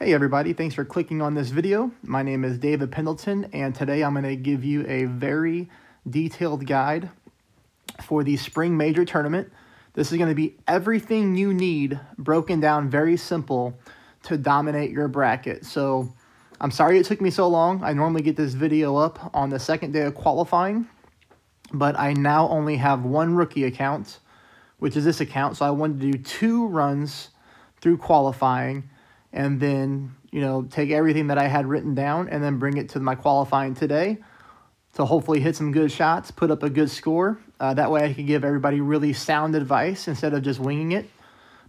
Hey everybody, thanks for clicking on this video. My name is David Pendleton, and today I'm going to give you a very detailed guide for the Spring Major Tournament. This is going to be everything you need broken down very simple to dominate your bracket. So I'm sorry it took me so long. I normally get this video up on the second day of qualifying, but I now only have one rookie account, which is this account. So I wanted to do 2 runs through qualifying and then, take everything that I had written down and then bring it to my qualifying today to hopefully hit some good shots, put up a good score. That way I could give everybody really sound advice instead of just winging it.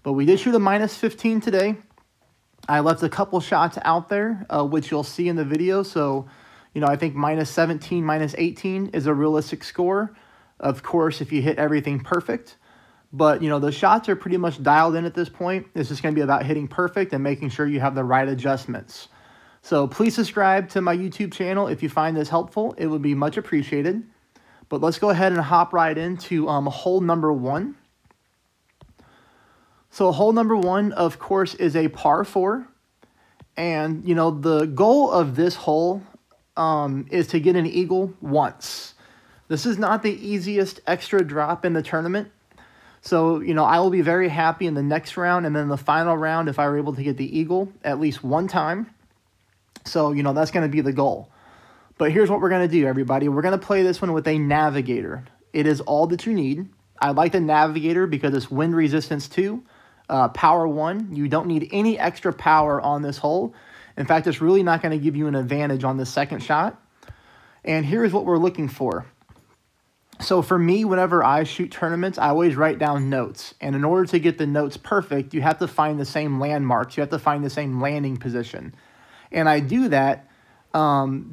But we did shoot a -15 today. I left a couple shots out there, which you'll see in the video. So, I think -17, -18 is a realistic score. Of course, if you hit everything perfect. But, the shots are pretty much dialed in at this point. It's just going to be about hitting perfect and making sure you have the right adjustments. So please subscribe to my YouTube channel if you find this helpful. It would be much appreciated. But let's go ahead and hop right into hole number 1. So hole number 1, of course, is a par 4. And, the goal of this hole is to get an eagle once. This is not the easiest extra drop in the tournament. So, I will be very happy in the next round and then the final round if I were able to get the eagle at least one time. So, that's going to be the goal. But here's what we're going to do, everybody. We're going to play this one with a navigator. It is all that you need. I like the navigator because it's wind resistance 2, power 1. You don't need any extra power on this hole. In fact, it's really not going to give you an advantage on the second shot. And here's what we're looking for. So for me, whenever I shoot tournaments, I always write down notes. And in order to get the notes perfect, you have to find the same landmarks. You have to find the same landing position. And I do that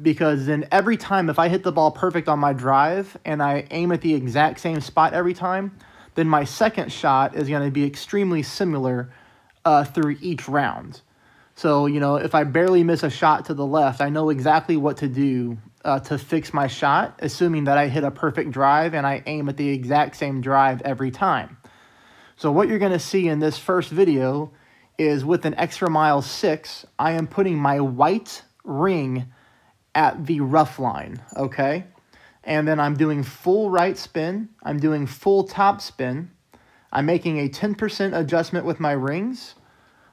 because then every time, if I hit the ball perfect on my drive and I aim at the exact same spot every time, then my second shot is going to be extremely similar through each round. So, if I barely miss a shot to the left, I know exactly what to do to fix my shot, assuming that I hit a perfect drive and I aim at the exact same drive every time. So what you're going to see in this first video is with an extra mile 6, I am putting my white ring at the rough line, okay? And then I'm doing full right spin. I'm doing full top spin. I'm making a 10% adjustment with my rings.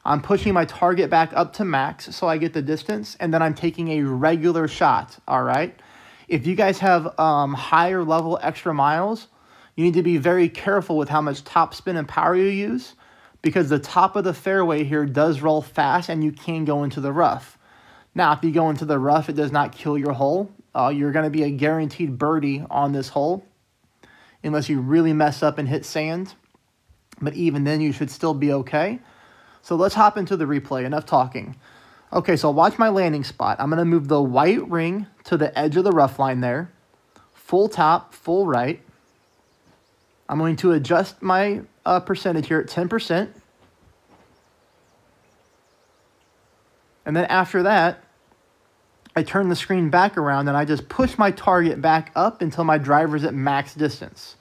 I'm pushing my target back up to max so I get the distance, and then I'm taking a regular shot, all right? If you guys have higher level extra miles, you need to be very careful with how much top spin and power you use because the top of the fairway here does roll fast and you can go into the rough. Now, if you go into the rough, it does not kill your hole. You're going to be a guaranteed birdie on this hole unless you really mess up and hit sand. But even then, you should still be okay. So let's hop into the replay. Enough talking. Okay, so watch my landing spot. I'm going to move the white ring to the edge of the rough line there. Full top, full right. I'm going to adjust my percentage here at 10%. And then after that, I turn the screen back around and I just push my target back up until my driver's at max distance.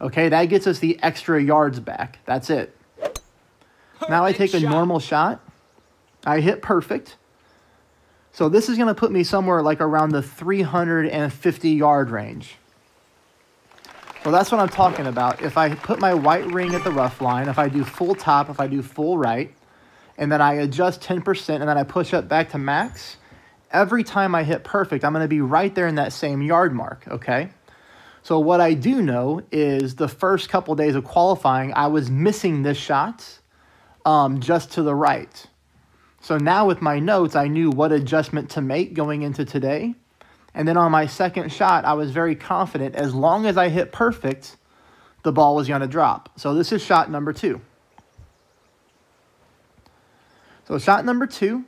Okay, that gets us the extra yards back. That's it. Now I take a normal shot. I hit perfect. So this is going to put me somewhere like around the 350-yard range. So that's what I'm talking about. If I put my white ring at the rough line, if I do full top, if I do full right, and then I adjust 10% and then I push up back to max, every time I hit perfect, I'm going to be right there in that same yard mark, okay? So what I do know is the first couple days of qualifying, I was missing this shot. Just to the right. So now with my notes, I knew what adjustment to make going into today. And then on my second shot, I was very confident as long as I hit perfect, the ball was going to drop. So this is shot number 2. So shot number 2,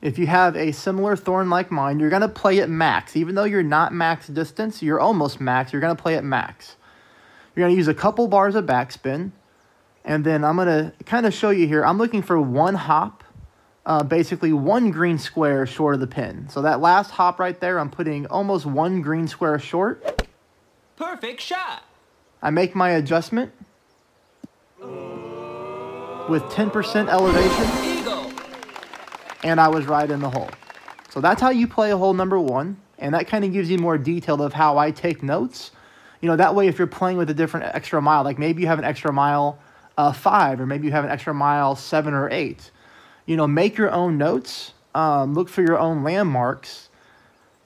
if you have a similar thorn like mine, you're going to play at max. Even though you're not max distance, you're almost max, you're going to play at max. You're going to use a couple bars of backspin. And then I'm going to kind of show you here. I'm looking for one hop, basically one green square short of the pin. So that last hop right there, I'm putting almost one green square short. Perfect shot. I make my adjustment with 10% elevation. Eagle. and I was right in the hole. So that's how you play a hole number 1, and that kind of gives you more detail of how I take notes. You know, that way if you're playing with a different extra mile, like maybe you have an extra mile 5, or maybe you have an extra mile 7 or 8, you know, make your own notes, look for your own landmarks,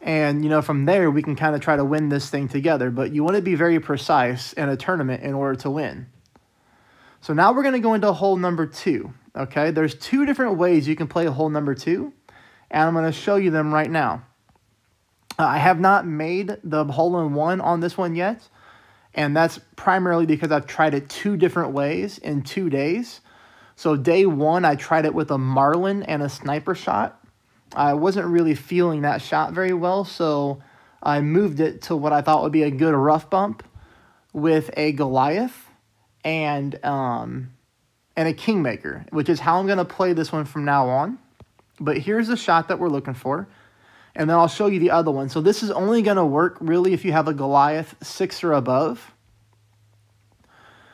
and, you know, from there we can kind of try to win this thing together. But you want to be very precise in a tournament in order to win. So now we're going to go into hole number 2, okay? There's 2 different ways you can play hole number 2, and I'm going to show you them right now. I have not made the hole-in-one on this one yet, and that's primarily because I've tried it 2 different ways in 2 days. So day 1, I tried it with a marlin and a sniper shot. I wasn't really feeling that shot very well, so I moved it to what I thought would be a good rough bump with a Goliath and a Kingmaker, which is how I'm going to play this one from now on. But here's the shot that we're looking for, and then I'll show you the other one. So this is only going to work really if you have a Goliath 6 or above.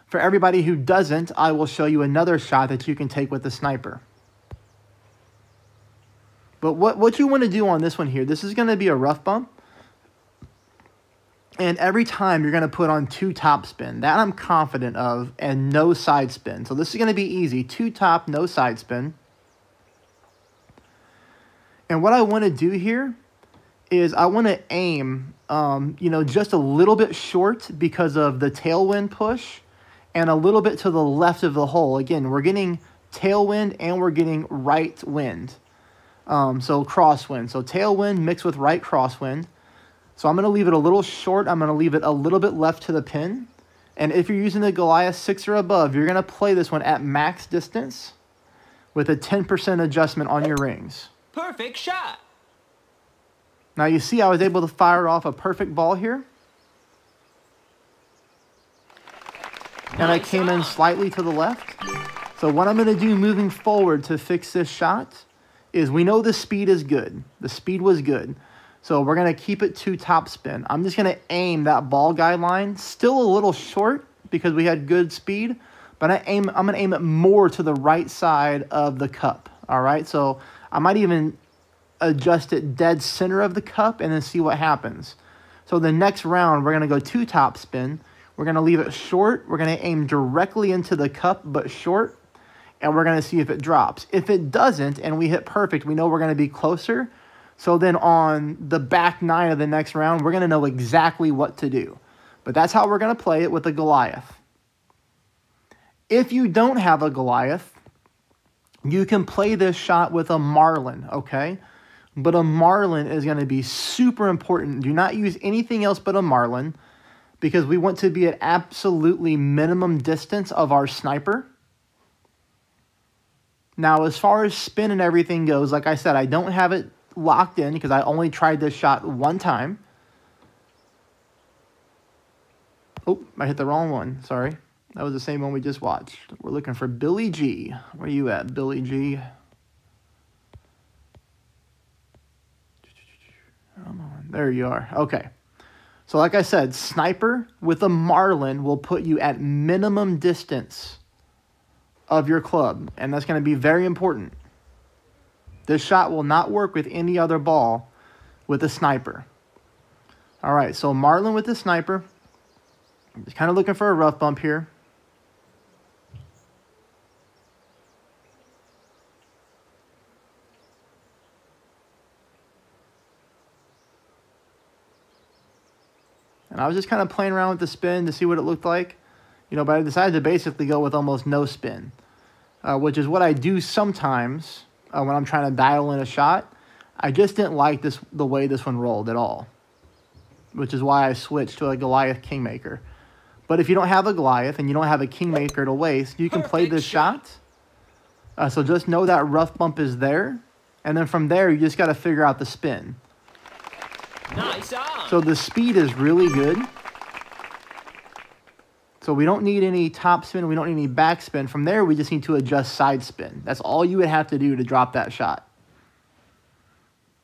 For everybody who doesn't, I will show you another shot that you can take with the sniper. But what you want to do on this one here, this is going to be a rough bump. And every time you're going to put on 2 top spin. That I'm confident of, and no side spin. So this is going to be easy. 2 top, no side spin. And what I want to do here is I want to aim, you know, just a little bit short because of the tailwind push, and a little bit to the left of the hole. Again, we're getting tailwind and we're getting right wind. So crosswind. So tailwind mixed with right crosswind. So I'm going to leave it a little short. I'm going to leave it a little bit left to the pin. And if you're using the Goliath 6 or above, you're going to play this one at max distance with a 10% adjustment on your rings. Perfect shot. Now you see I was able to fire off a perfect ball here. And I came in slightly to the left. So what I'm going to do moving forward to fix this shot is, we know the speed is good. The speed was good. So we're going to keep it to top spin. I'm just going to aim that ball guideline, still a little short because we had good speed, but I'm going to aim it more to the right side of the cup. All right, so I might even adjust it dead center of the cup and then see what happens. So the next round, we're going to go 2 top spin. We're going to leave it short. We're going to aim directly into the cup, but short. And we're going to see if it drops. If it doesn't and we hit perfect, we know we're going to be closer. So then on the back 9 of the next round, we're going to know exactly what to do. But that's how we're going to play it with a Goliath. If you don't have a Goliath, you can play this shot with a marlin, okay? But a marlin is going to be super important. Do not use anything else but a marlin, because we want to be at absolutely minimum distance of our sniper. Now, as far as spin and everything goes, like I said, I don't have it locked in because I only tried this shot 1 time. Oh, I hit the wrong one. Sorry. That was the same one we just watched. We're looking for Billy G. Where you at, Billy G? Come on. There you are. Okay. So like I said, sniper with a marlin will put you at minimum distance of your club, and that's going to be very important. This shot will not work with any other ball with a sniper. All right, so marlin with the sniper. Just kind of looking for a rough bump here. And I was just kind of playing around with the spin to see what it looked like. You know, but I decided to basically go with almost no spin, which is what I do sometimes when I'm trying to dial in a shot. I just didn't like the way this one rolled at all, which is why I switched to a Goliath Kingmaker. But if you don't have a Goliath and you don't have a Kingmaker to waste, you can play this shot. So just know that rough bump is there. And then from there, you just got to figure out the spin. Nice on. So the speed is really good. So we don't need any top spin. We don't need any back spin. From there, we just need to adjust side spin. That's all you would have to do to drop that shot.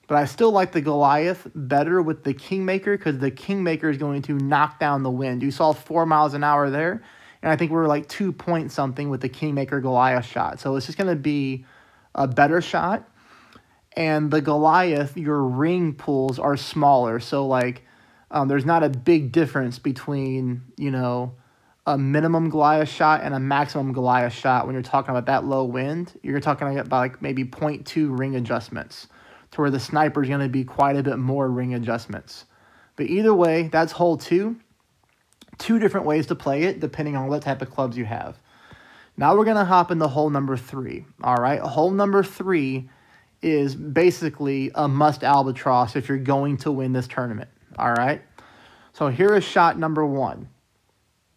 But I still like the Goliath better with the Kingmaker because the Kingmaker is going to knock down the wind. You saw 4 miles an hour there. And I think we were like 2 point something with the Kingmaker Goliath shot. So it's just going to be a better shot. And the Goliath, your ring pulls are smaller. So like there's not a big difference between, you know, a minimum Goliath shot and a maximum Goliath shot. When you're talking about that low wind, you're talking about like maybe 0.2 ring adjustments, to where the sniper is going to be quite a bit more ring adjustments. But either way, that's hole 2. 2 different ways to play it, depending on what type of clubs you have. Now we're going to hop into hole number 3. All right, hole number 3 is basically a must albatross if you're going to win this tournament. All right, so here is shot number 1.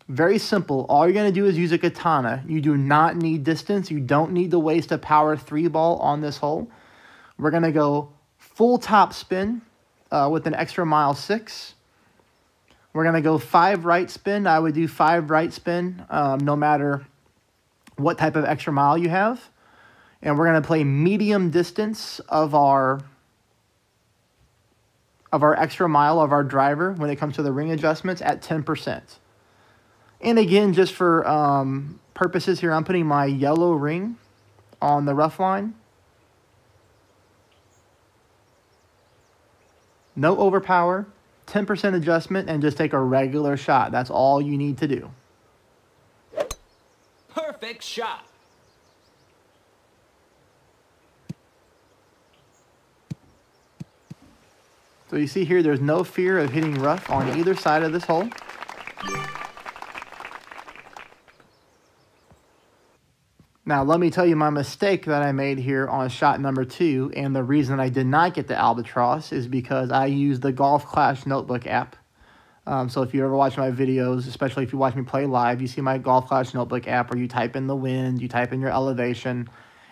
Very simple. All you're going to do is use a katana. You do not need distance. You don't need to waste a power 3 ball on this hole. We're going to go full top spin with an extra mile 6. We're going to go 5 right spin. I would do 5 right spin no matter what type of extra mile you have. And we're going to play medium distance of our extra mile of our driver when it comes to the ring adjustments at 10%. And again, just for purposes here, I'm putting my yellow ring on the rough line. No overpower, 10% adjustment, and just take a regular shot. That's all you need to do. Perfect shot. So you see here, there's no fear of hitting rough on either side of this hole. Now, let me tell you my mistake that I made here on shot number 2, and the reason I did not get the albatross is because I used the Golf Clash Notebook app. So if you ever watch my videos, especially if you watch me play live, you see my Golf Clash Notebook app where you type in the wind, you type in your elevation,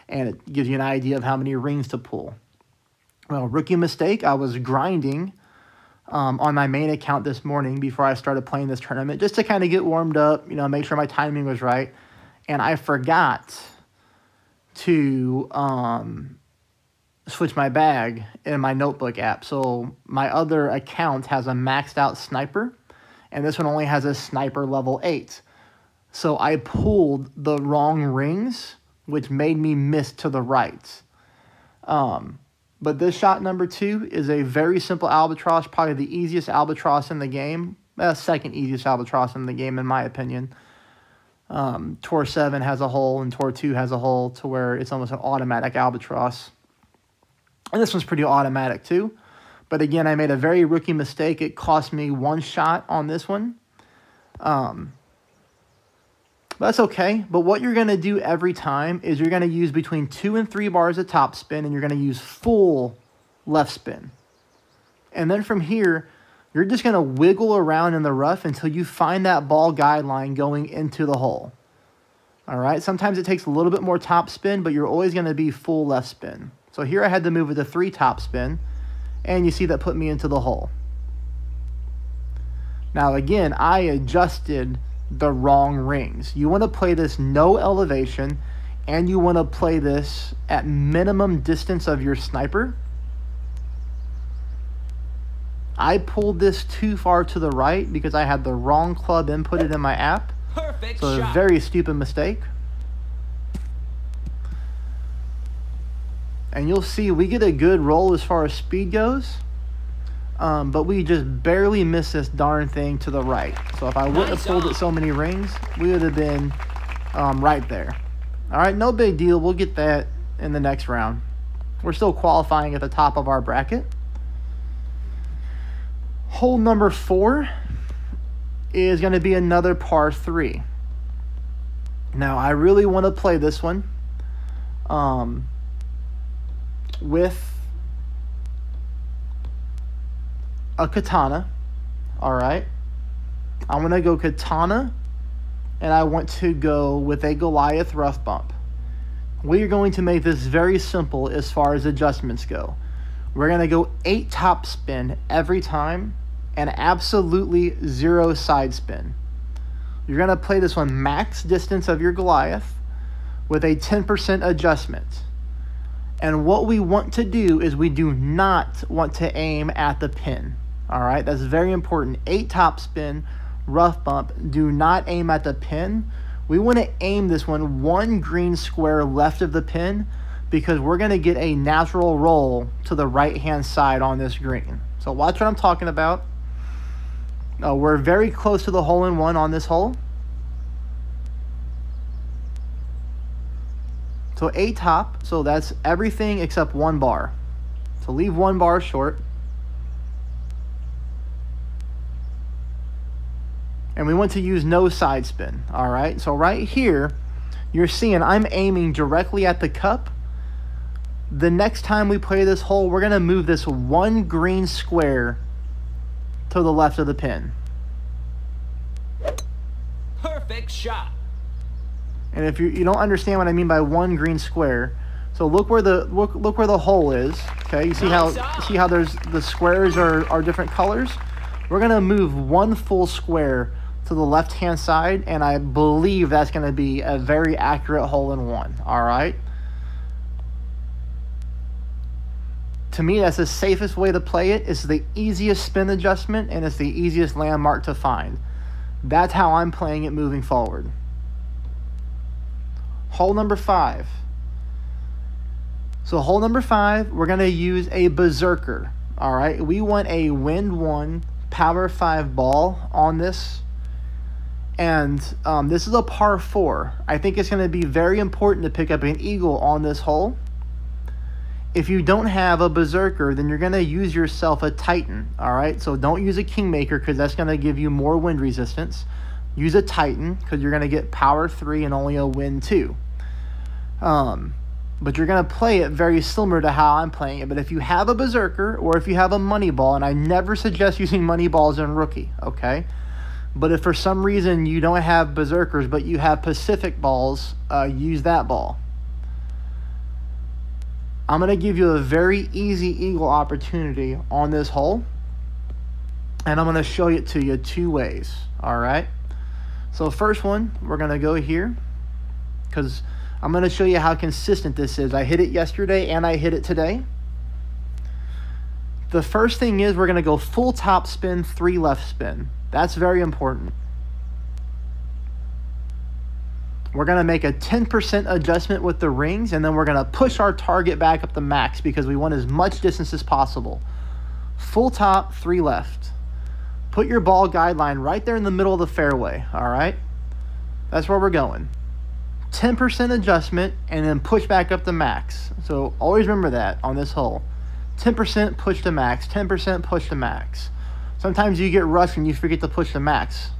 and it gives you an idea of how many rings to pull. Well, rookie mistake, I was grinding on my main account this morning before I started playing this tournament, just to kind of get warmed up, you know, make sure my timing was right. And I forgot to switch my bag in my Notebook app. So my other account has a maxed out sniper, and this one only has a sniper level 8. So I pulled the wrong rings, which made me miss to the right. But this shot number 2 is a very simple albatross, probably the easiest albatross in the game. Second easiest albatross in the game, in my opinion. Tour 7 has a hole, and Tour 2 has a hole to where it's almost an automatic albatross. And this one's pretty automatic too. But again, I made a very rookie mistake. It cost me 1 shot on this one. That's okay. But what you're going to do every time is you're going to use between 2 and 3 bars of top spin, and you're going to use full left spin. And then from here, you're just going to wiggle around in the rough until you find that ball guideline going into the hole. All right. Sometimes it takes a little bit more top spin, but you're always going to be full left spin. So here I had to move it to 3 top spin, and you see that put me into the hole. Now again, I adjusted the wrong rings. You want to play this no elevation, and you want to play this at minimum distance of your sniper. I pulled this too far to the right because I had the wrong club inputted in my app. Perfect So shot. a very stupid mistake. And you'll see we get a good roll as far as speed goes. But we just barely missed this darn thing to the right. So if I wouldn't have pulled it so many rings, we would have been right there. All right, no big deal. We'll get that in the next round. We're still qualifying at the top of our bracket. Hole number 4 is going to be another par 3. Now, I really want to play this one with a katana. All right. I'm going to go katana, and I want to go with a Goliath rough bump. We are going to make this very simple as far as adjustments go. We're going to go 8 top spin every time and absolutely 0 side spin. You're going to play this one max distance of your Goliath with a 10% adjustment. And what we want to do is we do not want to aim at the pin. All right, that's very important. 8 top spin, rough bump. Do not aim at the pin. We want to aim this one 1 green square left of the pin because we're going to get a natural roll to the right-hand side on this green. So watch what I'm talking about. We're very close to the hole-in-one on this hole. So 8 top, so that's everything except 1 bar. So leave 1 bar short. And we want to use no side spin, all right? So right here, you're seeing I'm aiming directly at the cup. The next time we play this hole, we're gonna move this 1 green square to the left of the pin. Perfect shot. And if you don't understand what I mean by 1 green square, so look where the hole is. Okay, you see how there's the squares are different colors. We're gonna move 1 full square to the left hand side, and I believe that's gonna be a very accurate hole-in-one. All right. To me, that's the safest way to play it. It's the easiest spin adjustment, and it's the easiest landmark to find. That's how I'm playing it moving forward. Hole number 5. So hole number 5, we're going to use a berserker. All right, we want a wind 1 power 5 ball on this. And this is a par 4. I think it's going to be very important to pick up an eagle on this hole. If you don't have a berserker, then you're going to use yourself a Titan, all right? So don't use a Kingmaker because that's going to give you more wind resistance. Use a Titan because you're going to get power 3 and only a wind 2. But you're going to play it very similar to how I'm playing it. But if you have a berserker or if you have a money ball, and I never suggest using money balls in rookie, okay? But if for some reason you don't have berserkers but you have Pacific balls, use that ball. I'm going to give you a very easy eagle opportunity on this hole. And I'm going to show it to you 2 ways. All right. So first one, we're going to go here. Because I'm going to show you how consistent this is. I hit it yesterday and I hit it today. The first thing is we're going to go full top spin, 3 left spin. That's very important. We're going to make a 10% adjustment with the rings, and then we're going to push our target back up the max because we want as much distance as possible. Full top, 3 left. Put your ball guideline right there in the middle of the fairway, all right? That's where we're going. 10% adjustment, and then push back up the max. So always remember that on this hole. 10% push to max, 10% push to max. Sometimes you get rushed and you forget to push the max.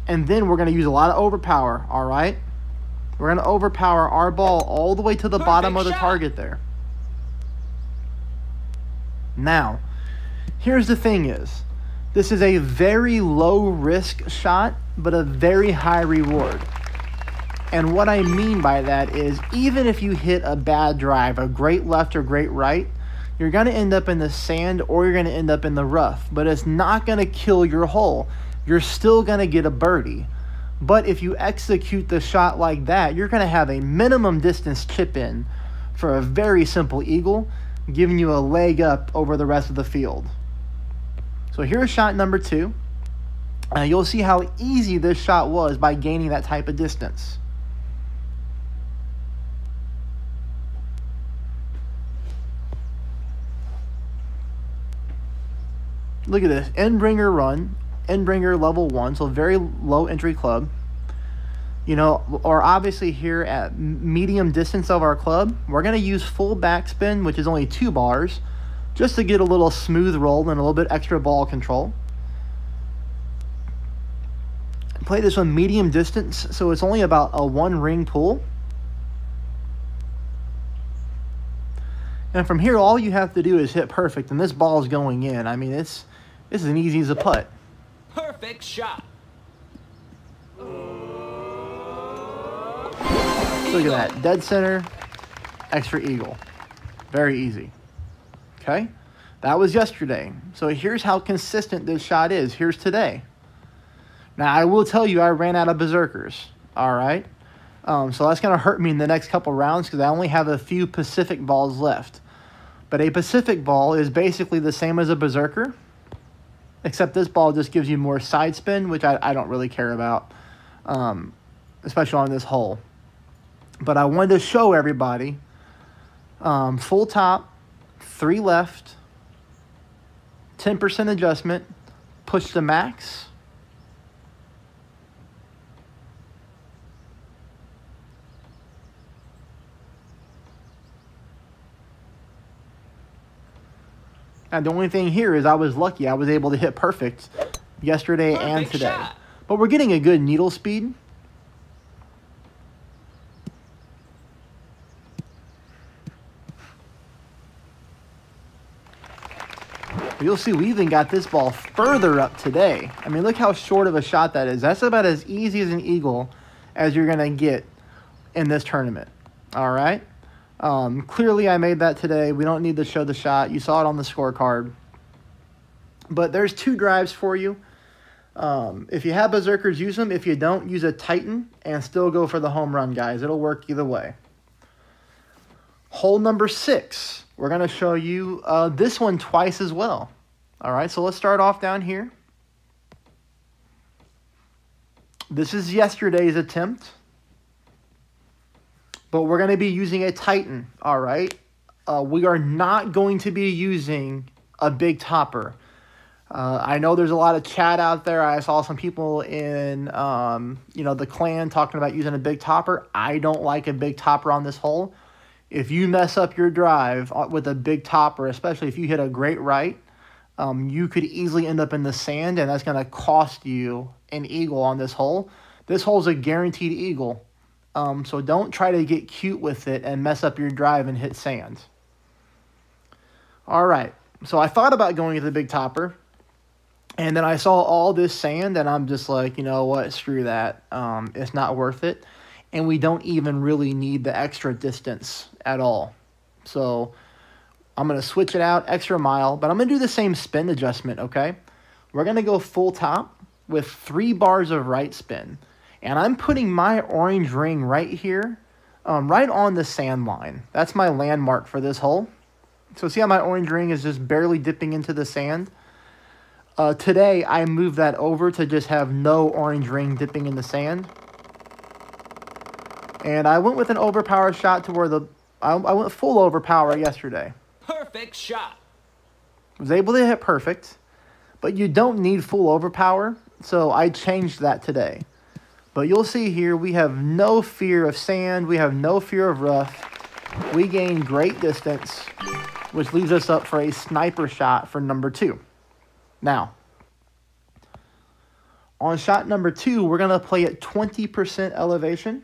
And then we're going to use a lot of overpower, all right? We're going to overpower our ball all the way to the bottom of the target there. Now, here's the thing is, this is a very low risk shot, but a very high reward. And what I mean by that is, even if you hit a bad drive, a great left or great right, you're going to end up in the sand or you're going to end up in the rough. But it's not going to kill your hole. You're still going to get a birdie. But if you execute the shot like that, you're going to have a minimum distance chip in for a very simple eagle, giving you a leg up over the rest of the field. So here's shot number 2. You'll see how easy this shot was by gaining that type of distance. Look at this, Endbringer run. Endbringer level 1, so very low entry club. You know, or obviously here at medium distance of our club, we're going to use full backspin, which is only 2 bars, just to get a little smooth roll and a little bit extra ball control. Play this one medium distance, so it's only about a 1 ring pull. And from here, all you have to do is hit perfect, and this ball is going in. I mean, this is as easy as a putt. Perfect shot. Look at that. Dead center, extra eagle. Very easy. Okay? That was yesterday. So here's how consistent this shot is. Here's today. Now, I will tell you I ran out of berserkers. All right? So that's going to hurt me in the next couple rounds because I only have a few Pacific balls left. But a Pacific ball is basically the same as a berserker, except this ball just gives you more side spin, which I don't really care about, especially on this hole. But I wanted to show everybody full top, 3 left, 10% adjustment, push to max. And the only thing here is I was lucky. I was able to hit perfect yesterday and today. Shot. But we're getting a good needle speed. You'll see we even got this ball further up today. I mean, look how short of a shot that is. That's about as easy as an eagle as you're going to get in this tournament. All right? Clearly, I made that today. We don't need to show the shot. You saw it on the scorecard. But there's 2 drives for you. If you have berserkers, use them. If you don't, use a Titan and still go for the home run, guys. It'll work either way. Hole number 6. We're going to show you this one twice as well. All right, so let's start off down here. This is yesterday's attempt. But we're going to be using a Titan, all right? We are not going to be using a big topper. I know there's a lot of chat out there. I saw some people in, the clan talking about using a big topper. I don't like a big topper on this hole. If you mess up your drive with a big topper, especially if you hit a great right, you could easily end up in the sand, and that's going to cost you an eagle on this hole. This hole's a guaranteed eagle. So don't try to get cute with it and mess up your drive and hit sand. All right. So I thought about going to the big topper, and then I saw all this sand, and I'm just like, you know what? Screw that. It's not worth it. And we don't even really need the extra distance at all. So I'm going to switch it out, extra mile, but I'm going to do the same spin adjustment, okay? We're going to go full top with 3 bars of right spin. And I'm putting my orange ring right here, right on the sand line. That's my landmark for this hole. So see how my orange ring is just barely dipping into the sand? Today, I moved that over to just have no orange ring dipping in the sand. And I went with an overpower shot to where I went full overpower yesterday. Perfect shot. Was able to hit perfect, but you don't need full overpower, so I changed that today. But you'll see here, we have no fear of sand. We have no fear of rough. We gain great distance, which leaves us up for a sniper shot for number 2. Now, on shot number 2, we're going to play at 20% elevation.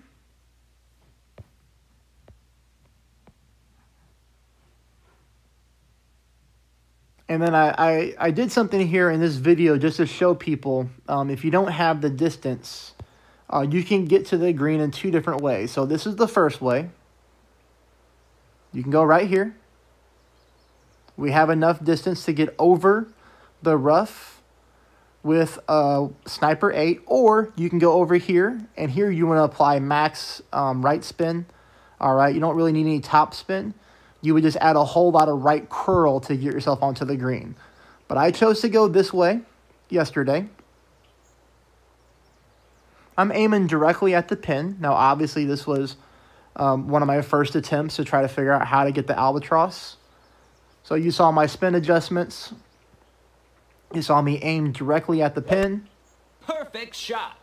And then I did something here in this video just to show people, if you don't have the distance, you can get to the green in 2 different ways. So this is the first way. You can go right here. We have enough distance to get over the rough with Sniper 8. Or you can go over here, and here you want to apply max right spin. All right, you don't really need any top spin. You would just add a whole lot of right curl to get yourself onto the green. But I chose to go this way yesterday. I'm aiming directly at the pin. Now, obviously, this was one of my first attempts to try to figure out how to get the albatross. So you saw my spin adjustments. You saw me aim directly at the pin. Perfect shot.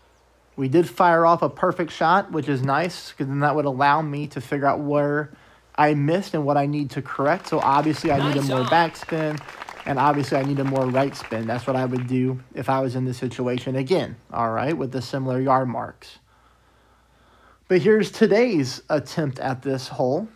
We did fire off a perfect shot, which is nice, because then that would allow me to figure out where I missed and what I need to correct. So obviously I needed more backspin, and obviously I needed more right spin. That's what I would do if I was in this situation again, all right, with the similar yard marks. But here's today's attempt at this hole.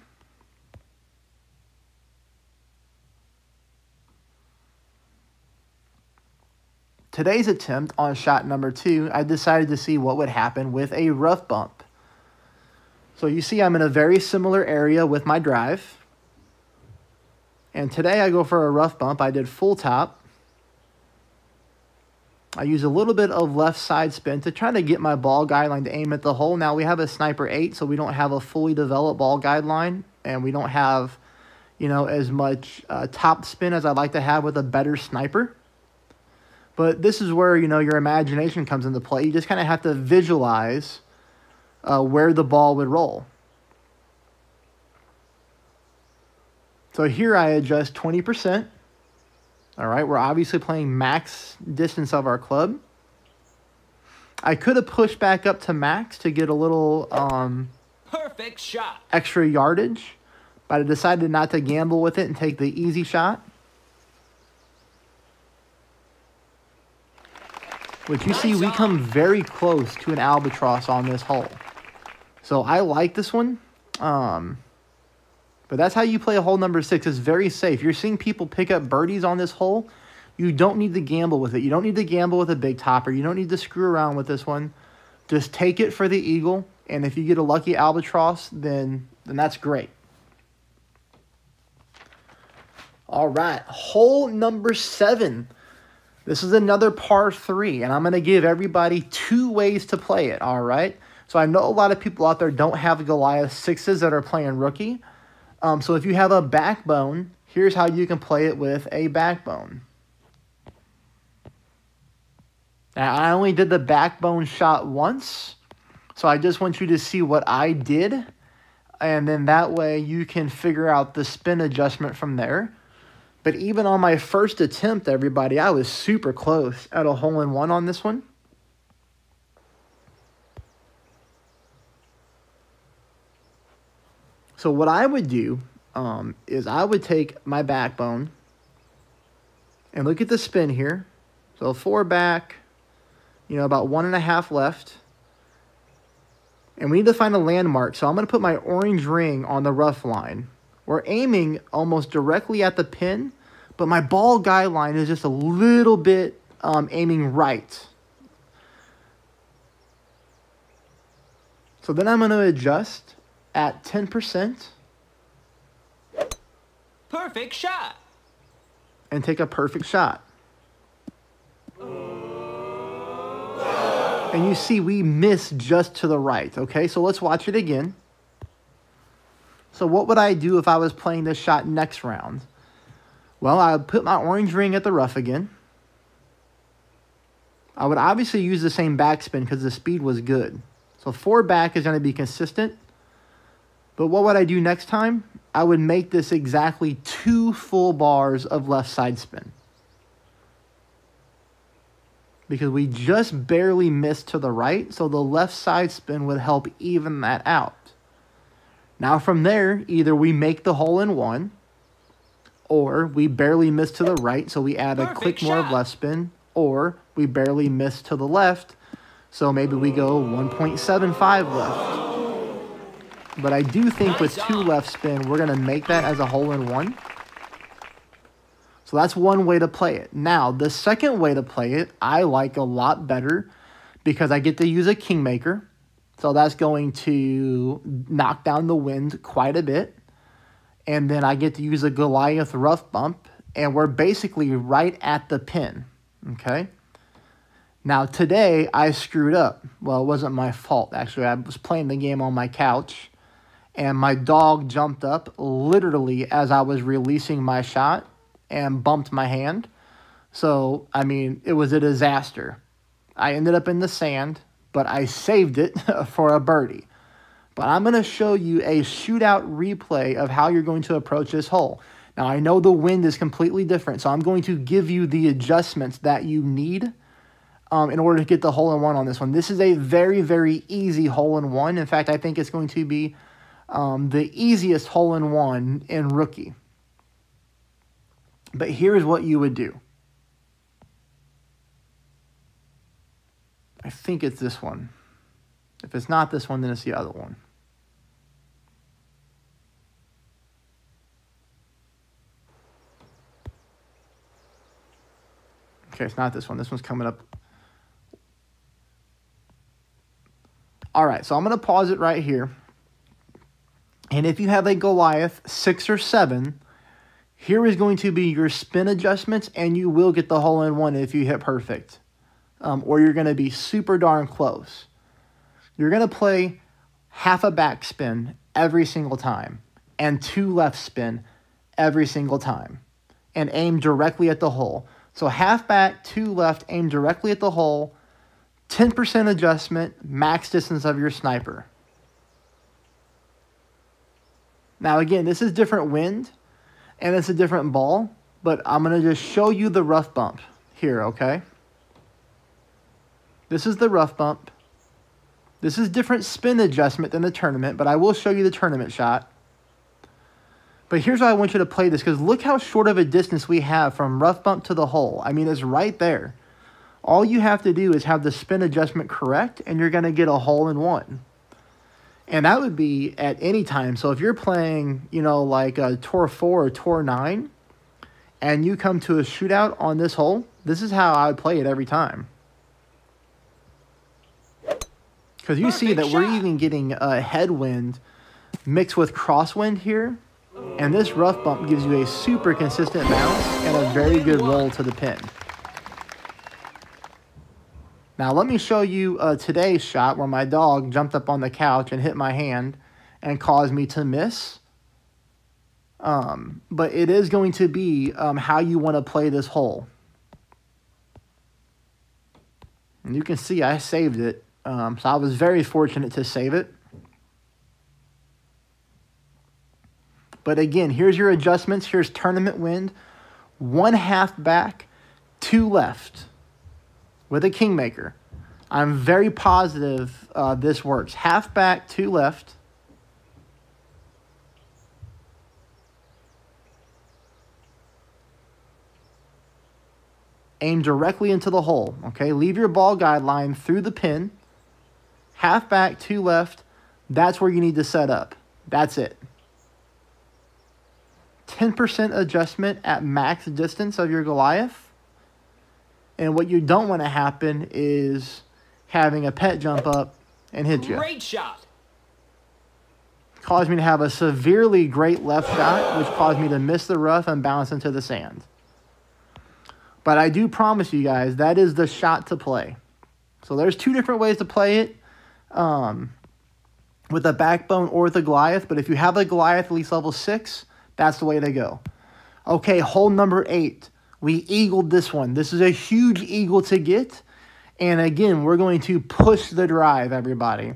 Today's attempt on shot number 2, I decided to see what would happen with a rough bump. So you see I'm in a very similar area with my drive. And today I go for a rough bump. I did full top. I use a little bit of left side spin to try to get my ball guideline to aim at the hole. Now we have a Sniper 8, so we don't have a fully developed ball guideline. And we don't have, as much top spin as I'd like to have with a better sniper. But this is where, your imagination comes into play. You just kind of have to visualize where the ball would roll. So here I adjust 20%. All right, we're obviously playing max distance of our club. I could have pushed back up to max to get a little Perfect shot. extra yardage, but I decided not to gamble with it and take the easy shot. Which you see, we come very close to an albatross on this hole. So I like this one. But that's how you play a hole number 6. It's very safe. You're seeing people pick up birdies on this hole. You don't need to gamble with it. You don't need to gamble with a big topper. You don't need to screw around with this one. Just take it for the eagle. And if you get a lucky albatross, then that's great. All right, hole number 7. This is another par 3, and I'm going to give everybody 2 ways to play it, all right? So I know a lot of people out there don't have Goliath 6s that are playing rookie. So if you have a backbone, here's how you can play it with a backbone. Now, I only did the backbone shot once, so I just want you to see what I did, and then that way you can figure out the spin adjustment from there. But even on my first attempt, everybody, I was super close at a hole-in-one on this one. So what I would do is I would take my backbone and look at the spin here. So 4 back, about 1.5 left. And we need to find a landmark. So I'm going to put my orange ring on the rough line. We're aiming almost directly at the pin, but my ball guideline is just a little bit aiming right. So then I'm going to adjust at 10%. Perfect shot. And take a perfect shot. And you see we miss just to the right, okay? So let's watch it again. So what would I do if I was playing this shot next round? Well, I would put my orange ring at the rough again. I would obviously use the same backspin because the speed was good. So 4 back is going to be consistent. But what would I do next time? I would make this exactly 2 full bars of left side spin. Because we just barely missed to the right, so the left side spin would help even that out. Now from there, either we make the hole-in-one, or we barely miss to the right, so we add a click more of left spin, or we barely miss to the left, so maybe we go 1.75 left. But I do think with 2 left spin, we're going to make that as a hole-in-one. So that's one way to play it. Now, the second way to play it, I like a lot better because I get to use a kingmaker. So that's going to knock down the wind quite a bit. And then I get to use a Goliath rough bump, and we're basically right at the pin, okay? Now, today, I screwed up. Well, it wasn't my fault, actually. I was playing the game on my couch, and my dog jumped up literally as I was releasing my shot and bumped my hand. So, I mean, it was a disaster. I ended up in the sand, but I saved it for a birdie. But I'm going to show you a shootout replay of how you're going to approach this hole. Now, I know the wind is completely different, so I'm going to give you the adjustments that you need in order to get the hole-in-one on this one. This is a very, very easy hole-in-one. In fact, I think it's going to be the easiest hole-in-one in rookie. But here's what you would do. I think it's this one. If it's not this one, then it's the other one. Okay, it's not this one. This one's coming up. All right, so I'm going to pause it right here. And if you have a Goliath 6 or 7, here is going to be your spin adjustments, and you will get the hole-in-one if you hit perfect. Or you're going to be super darn close. You're going to play half a backspin every single time and 2 left spin every single time and aim directly at the hole. So half back, 2 left, aim directly at the hole, 10% adjustment, max distance of your sniper. Now again, this is different wind. and it's a different ball, but I'm going to just show you the rough bump here, okay? This is the rough bump. This is different spin adjustment than the tournament, but I will show you the tournament shot. But here's why I want you to play this, because look how short of a distance we have from rough bump to the hole. I mean, it's right there. All you have to do is have the spin adjustment correct, and you're going to get a hole in one. And that would be at any time. So if you're playing, you know, like a Tour 4 or Tour 9, and you come to a shootout on this hole, this is how I would play it every time. Because you see that we're even getting a headwind mixed with crosswind here. And this rough bump gives you a super consistent bounce and a very good roll to the pin. Now let me show you today's shot where my dog jumped up on the couch and hit my hand and caused me to miss. But it is going to be how you want to play this hole. And you can see I saved it. So I was very fortunate to save it. But again, here's your adjustments. Here's tournament wind. 1/2 back, 2 left with a Kingmaker. I'm very positive this works. 1/2 back, 2 left. Aim directly into the hole, okay? Leave your ball guide line through the pin. 1/2 back, 2 left. That's where you need to set up. That's it. 10% adjustment at max distance of your Goliath. And what you don't want to happen is having a pet jump up and hit you. Great shot. Caused me to have a severely great left shot, which caused me to miss the rough and bounce into the sand. But I do promise you guys, that is the shot to play. So there's 2 different ways to play it. With a backbone or with a Goliath. But if you have a Goliath at least level 6, that's the way to go. Okay, hole number 8. We eagled this one. This is a huge eagle to get. And again, we're going to push the drive, everybody.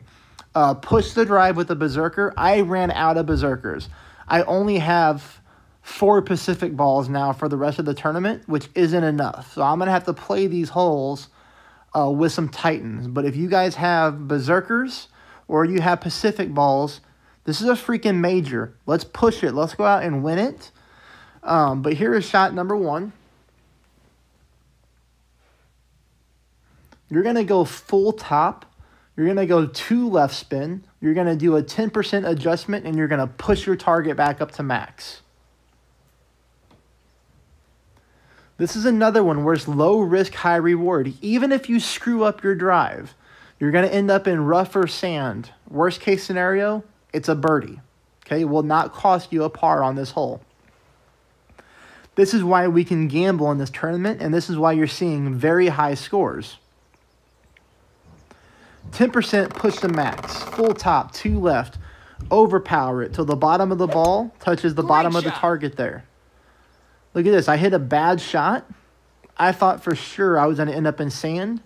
Push the drive with the Berserker. I ran out of Berserkers. I only have 4 Pacific balls now for the rest of the tournament, which isn't enough. So I'm going to have to play these holes with some Titans. But if you guys have Berserkers or you have Pacific balls, this is a freaking major. Let's push it. Let's go out and win it. But here is shot number 1. You're going to go full top. You're going to go 2 left spin. You're going to do a 10% adjustment, and you're going to push your target back up to max. This is another one where it's low risk, high reward. Even if you screw up your drive, you're going to end up in rougher sand. Worst case scenario, it's a birdie. Okay, it will not cost you a par on this hole. This is why we can gamble in this tournament, and this is why you're seeing very high scores. 10% push to max, full top, 2 left, overpower it till the bottom of the ball touches the bottom of the target there. Look at this. I hit a bad shot. I thought for sure I was going to end up in sand.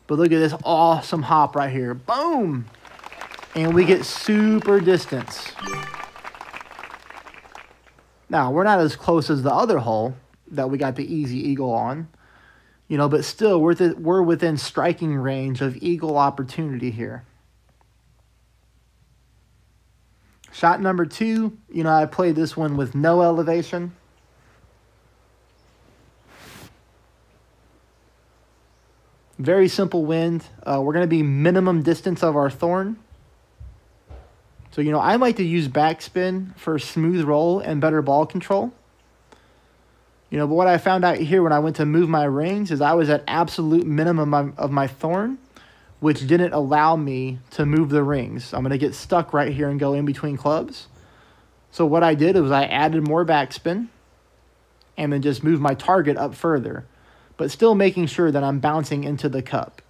But look at this awesome hop right here. Boom! And we get super distance. Now, we're not as close as the other hole that we got the easy eagle on. You know, but still, we're within striking range of eagle opportunity here. Shot number 2, you know, I played this one with no elevation. Very simple wind. We're going to be minimum distance of our thorn. So, you know, I like to use backspin for smooth roll and better ball control. You know, but what I found out here when I went to move my rings is I was at absolute minimum of my thorn, which didn't allow me to move the rings. I'm going to get stuck right here and go in between clubs. So what I did was I added more backspin and then just moved my target up further, but still making sure that I'm bouncing into the cup.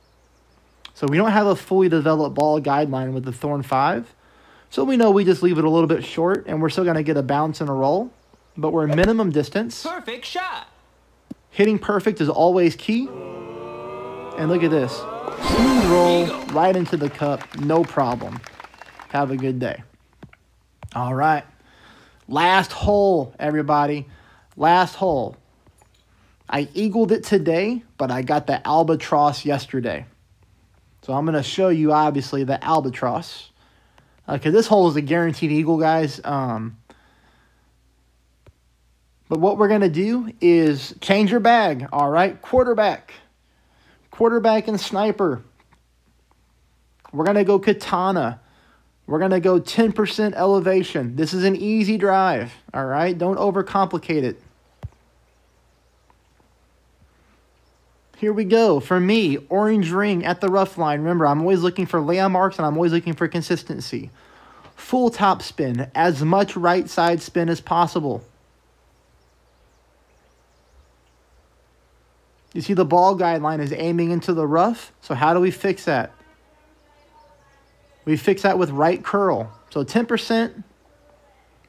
So we don't have a fully developed ball guideline with the Thorn 5. So we know we just leave it a little bit short, and we're still going to get a bounce and a roll. But we're minimum distance. Perfect shot. Hitting perfect is always key. And look at this. Smooth roll right into the cup. No problem. Have a good day. All right. Last hole, everybody. Last hole. I eagled it today, but I got the albatross yesterday. So I'm going to show you, obviously, the albatross. Because this hole is a guaranteed eagle, guys. But what we're going to do is change your bag, all right? Quarterback. Quarterback and sniper. We're going to go katana. We're going to go 10% elevation. This is an easy drive, all right? Don't overcomplicate it. Here we go. For me, orange ring at the rough line. Remember, I'm always looking for landmarks and I'm always looking for consistency. Full top spin. As much right side spin as possible. You see the ball guideline is aiming into the rough. So how do we fix that? We fix that with right curl. So 10%,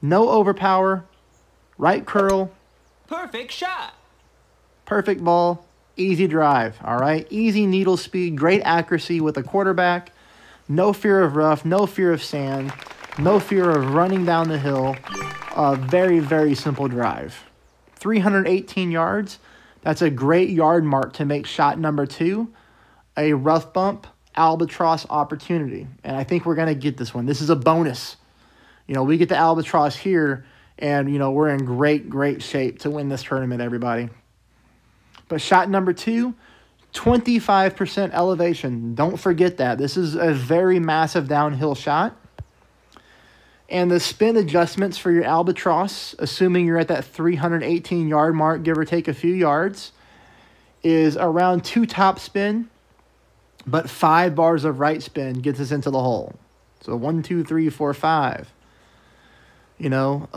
no overpower, right curl. Perfect shot. Perfect ball, easy drive, all right? Easy needle speed, great accuracy with a quarterback. No fear of rough, no fear of sand, no fear of running down the hill. Very, very simple drive. 318 yards. That's a great yard mark to make shot number 2, a rough bump albatross opportunity. And I think we're going to get this one. This is a bonus. You know, we get the albatross here, and, you know, we're in great, great shape to win this tournament, everybody. But shot number 2, 25% elevation. Don't forget that. This is a very massive downhill shot. And the spin adjustments for your albatross, assuming you're at that 318 yard mark, give or take a few yards, is around 2 top spin, but 5 bars of right spin gets us into the hole. So 1, 2, 3, 4, 5. You know,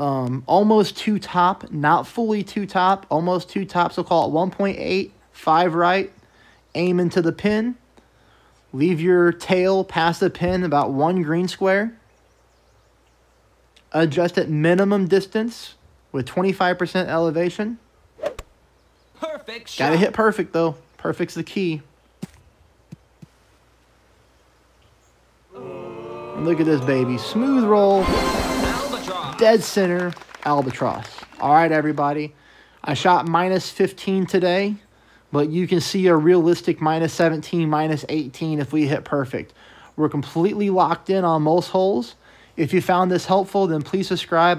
almost 2 top, not fully 2 top, almost 2 top. So call it 1.8, 5 right, aim into the pin, leave your tail past the pin about 1 green square. Adjust at minimum distance with 25% elevation. Perfect shot. Gotta hit perfect, though. Perfect's the key. And look at this, baby. Smooth roll. Albatross. Dead center. Albatross. All right, everybody. I shot minus 15 today, but you can see a realistic minus 17, minus 18 if we hit perfect. We're completely locked in on most holes. If you found this helpful, then please subscribe.